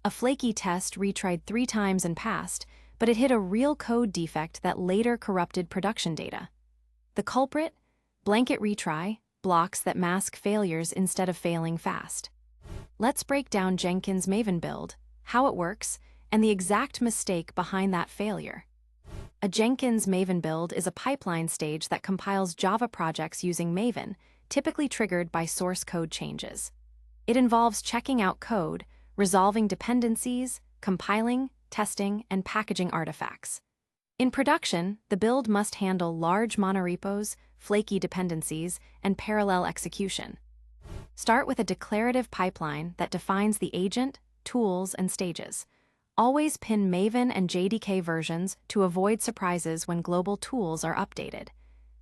A flaky test retried 3 times and passed, but it hit a real code defect that later corrupted production data. The culprit? Blanket-retry, blocks that mask failures instead of failing fast. Let's break down Jenkins Maven build, how it works, and the exact mistake behind that failure. A Jenkins Maven build is a pipeline stage that compiles Java projects using Maven, typically triggered by source code changes. It involves checking out code, resolving dependencies, compiling, testing, and packaging artifacts. In production, the build must handle large monorepos, flaky dependencies, and parallel execution. Start with a declarative pipeline that defines the agent, tools, and stages. Always pin Maven and JDK versions to avoid surprises when global tools are updated.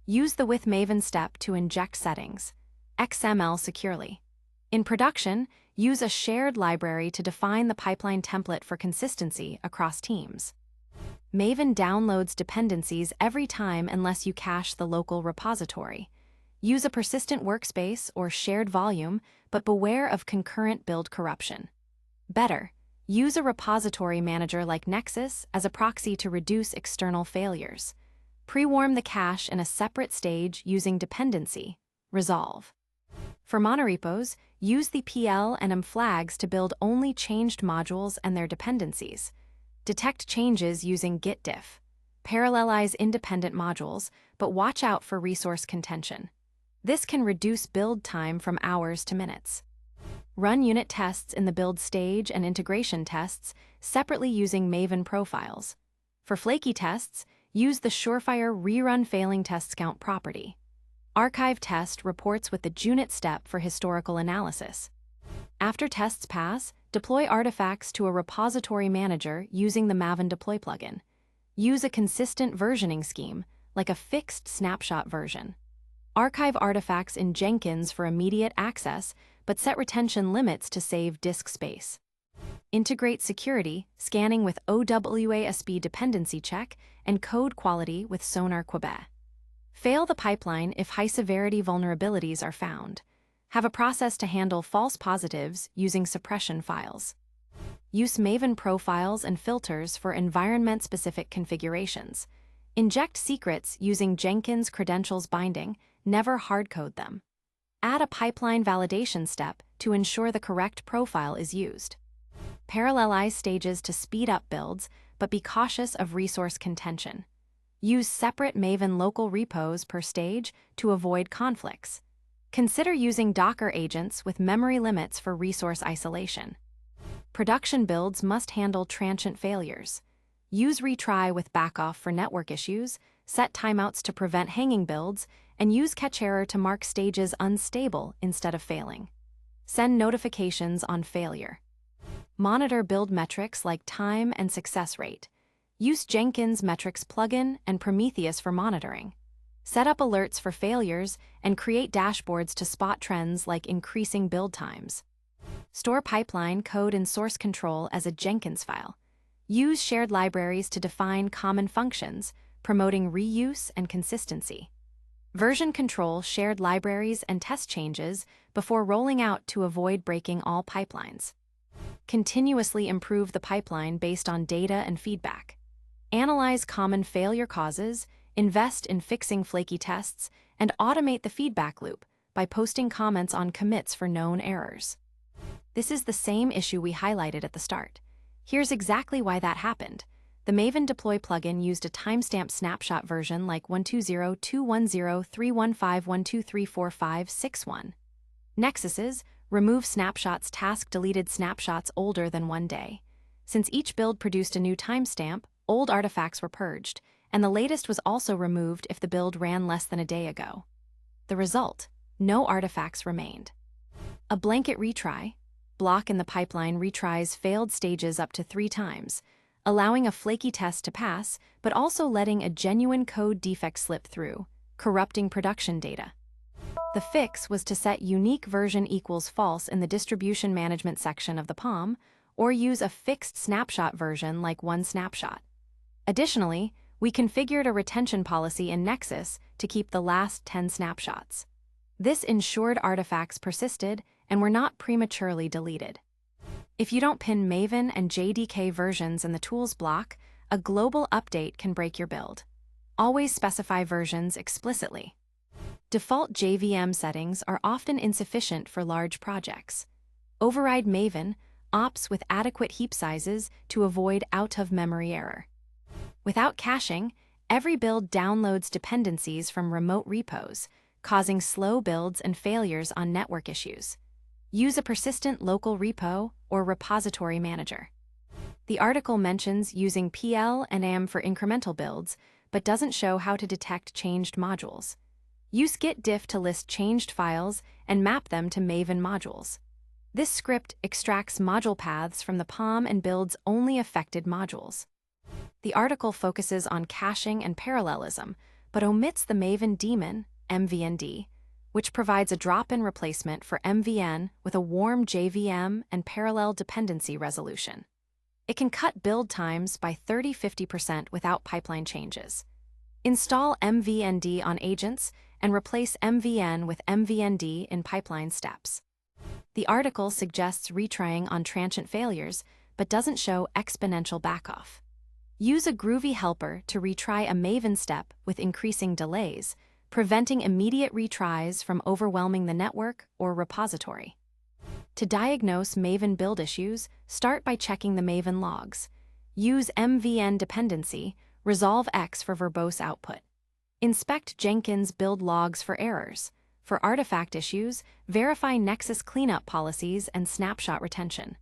Use the with Maven step to inject settings. XML securely. In production, use a shared library to define the pipeline template for consistency across teams. Maven downloads dependencies every time unless you cache the local repository. Use a persistent workspace or shared volume, but beware of concurrent build corruption. Better, use a repository manager like Nexus as a proxy to reduce external failures. Pre-warm the cache in a separate stage using Dependency, Resolve. For monorepos, use the PL and M flags to build only changed modules and their dependencies. Detect changes using git diff. Parallelize independent modules, but watch out for resource contention. This can reduce build time from hours to minutes. Run unit tests in the build stage and integration tests separately using Maven profiles. For flaky tests, use the Surefire rerun failing tests count property. Archive test reports with the junit step for historical analysis. After tests pass, deploy artifacts to a repository manager using the Maven deploy plugin. Use a consistent versioning scheme, like a fixed snapshot version. Archive artifacts in Jenkins for immediate access, but set retention limits to save disk space. Integrate security, scanning with OWASP dependency check, and code quality with Sonar Quebec. Fail the pipeline if high-severity vulnerabilities are found. Have a process to handle false positives using suppression files. Use Maven profiles and filters for environment-specific configurations. Inject secrets using Jenkins credentials binding, never hardcode them. Add a pipeline validation step to ensure the correct profile is used. Parallelize stages to speed up builds, but be cautious of resource contention. Use separate Maven local repos per stage to avoid conflicts. Consider using Docker agents with memory limits for resource isolation. Production builds must handle transient failures. Use retry with backoff for network issues, set timeouts to prevent hanging builds, and use catch error to mark stages unstable instead of failing. Send notifications on failure. Monitor build metrics like time and success rate. Use Jenkins Metrics plugin and Prometheus for monitoring. Set up alerts for failures and create dashboards to spot trends like increasing build times. Store pipeline code and source control as a Jenkins file. Use shared libraries to define common functions, promoting reuse and consistency. Version control shared libraries and test changes before rolling out to avoid breaking all pipelines. Continuously improve the pipeline based on data and feedback. Analyze common failure causes, invest in fixing flaky tests, and automate the feedback loop by posting comments on commits for known errors. This is the same issue we highlighted at the start. Here's exactly why that happened. The Maven deploy plugin used a timestamp snapshot version like 120.210.315.1234561. Nexus's remove snapshots task deleted snapshots older than 1 day. Since each build produced a new timestamp, old artifacts were purged, and the latest was also removed if the build ran less than a day ago. The result: no artifacts remained. A blanket retry block in the pipeline retries failed stages up to 3 times, allowing a flaky test to pass, but also letting a genuine code defect slip through, corrupting production data. The fix was to set unique version equals false in the distribution management section of the POM, or use a fixed snapshot version like 1 snapshot. Additionally, we configured a retention policy in Nexus to keep the last 10 snapshots. This ensured artifacts persisted and were not prematurely deleted. If you don't pin Maven and JDK versions in the tools block, a global update can break your build. Always specify versions explicitly. Default JVM settings are often insufficient for large projects. Override Maven ops with adequate heap sizes to avoid out-of-memory error. Without caching, every build downloads dependencies from remote repos, causing slow builds and failures on network issues. Use a persistent local repo or repository manager. The article mentions using PL and AM for incremental builds, but doesn't show how to detect changed modules. Use git diff to list changed files and map them to Maven modules. This script extracts module paths from the POM and builds only affected modules. The article focuses on caching and parallelism, but omits the Maven daemon, MVND, which provides a drop-in replacement for MVN with a warm JVM and parallel dependency resolution. It can cut build times by 30–50% without pipeline changes. Install MVND on agents and replace MVN with MVND in pipeline steps. The article suggests retrying on transient failures, but doesn't show exponential backoff. Use a groovy helper to retry a Maven step with increasing delays, preventing immediate retries from overwhelming the network or repository. To diagnose Maven build issues, start by checking the Maven logs. Use MVN dependency, resolve X for verbose output. Inspect Jenkins build logs for errors. For artifact issues, verify Nexus cleanup policies and snapshot retention.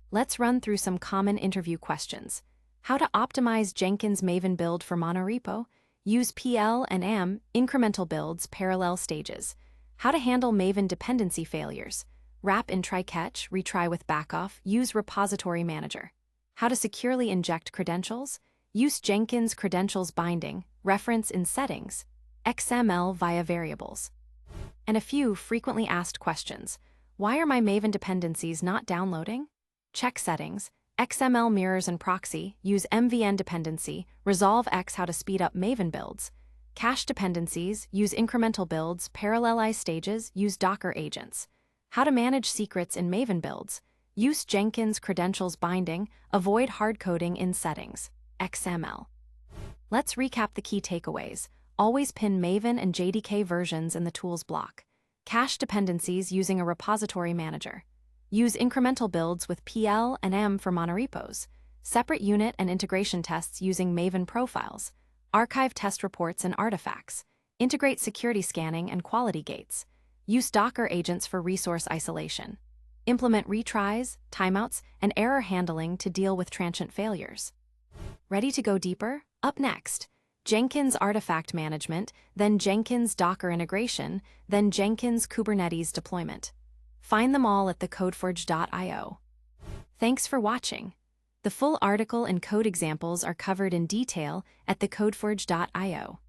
Let's run through some common interview questions. How to optimize Jenkins Maven build for monorepo? Use PL and AM incremental builds parallel stages. How to handle Maven dependency failures? Wrap in try-catch, retry with backoff, use repository manager. How to securely inject credentials? Use Jenkins credentials binding, reference in settings, XML via variables. And a few frequently asked questions. Why are my Maven dependencies not downloading? Check settings, XML mirrors and proxy, use MVN dependency, resolve X how to speed up Maven builds. Cache dependencies, use incremental builds, parallelize stages, use Docker agents. How to manage secrets in Maven builds. Use Jenkins credentials binding, avoid hardcoding in settings, XML. Let's recap the key takeaways. Always pin Maven and JDK versions in the tools block. Cache dependencies using a repository manager. Use incremental builds with PL and AM for monorepos. Separate unit and integration tests using Maven profiles. Archive test reports and artifacts. Integrate security scanning and quality gates. Use Docker agents for resource isolation. Implement retries, timeouts, and error handling to deal with transient failures. Ready to go deeper? Up next, Jenkins artifact management, then Jenkins Docker integration, then Jenkins Kubernetes deployment. Find them all at TheCodeForge.io. Thanks for watching. The full article and code examples are covered in detail at TheCodeForge.io.